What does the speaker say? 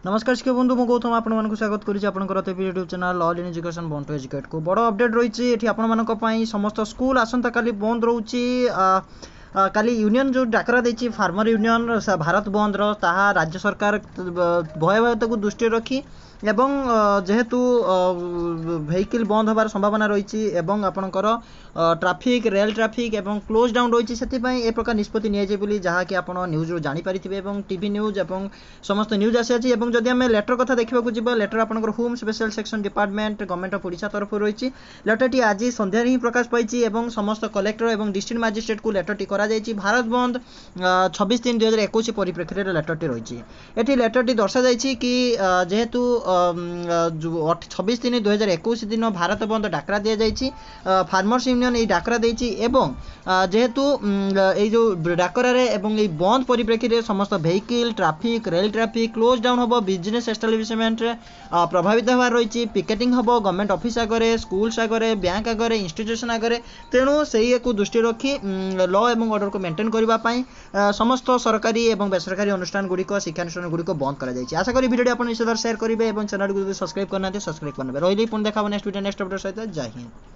नमस्कार शिक्षक बंधु मु गौतम आपको स्वागत करुच्ची YouTube channel All in Education बंद टू एजुकेट को बड़ अपडेट रही है ये समस्त स्कूल आसंता काली बंद रोचे काली यूनियन जो डाकरा देती फार्मर यूनियन भारत बंद रहा राज्य सरकार भयावहता को दृष्टि रखी एवं जेहेतु वेहिकल बंद होबार संभावना रही आपणकर ट्राफिक रेल ट्राफिक एवं क्लोज डाउन रही से ए प्रकार निष्पत्ति नि जहाँकि आप न्यूज जापारे टीवी न्यूज एवं समस्त न्यूज आसी जदि आम लेटर कथा देखा जी लेटर आपंकर home special section department government of Odisha तरफ रही लेटरटी आज संध्या ही प्रकाश पाई समस्त कलेक्टर और डिस्ट्रिक्ट मजिस्ट्रेट को लेटरटी करा भारत बंद 26/3/2021 परिप्रेक्षी लेटरटी रही ये लेटरटी दर्शा कि जेहेतु 26/3/2021 दिन भारत बंद डाकरा दि जाइए फार्मर्स यूनियन ये डाकरा देती जेहेतु ये जो डाकरा बंद परिप्रेक्षी में समस्त vehicle traffic rail traffic close down हम बिजनेस एस्टाब्लिशमेंट प्रभावित होवार रही पिकेटिंग हम गवर्नमेंट ऑफिस आगे स्कूल्स आगे बैंक आगे इंस्टीट्यूशन आगे तेणु से दृष्टि रखी लॉ एवं ऑर्डर को मेंटेन करने समस्त सरकारी और बेसरकारी अनुष्ठान गुड़िक शिक्षानुष्ठान गुड़िक बंद कर आशा करी वीडियो आप निश्चित शेयर करेंगे और चैनल को सब्सक्राइब करना सब्सक्राइब करने रही पुणी देखा नेक्स्ट वीडियो नेक्स्ट अपडेट सहित जय हिंद।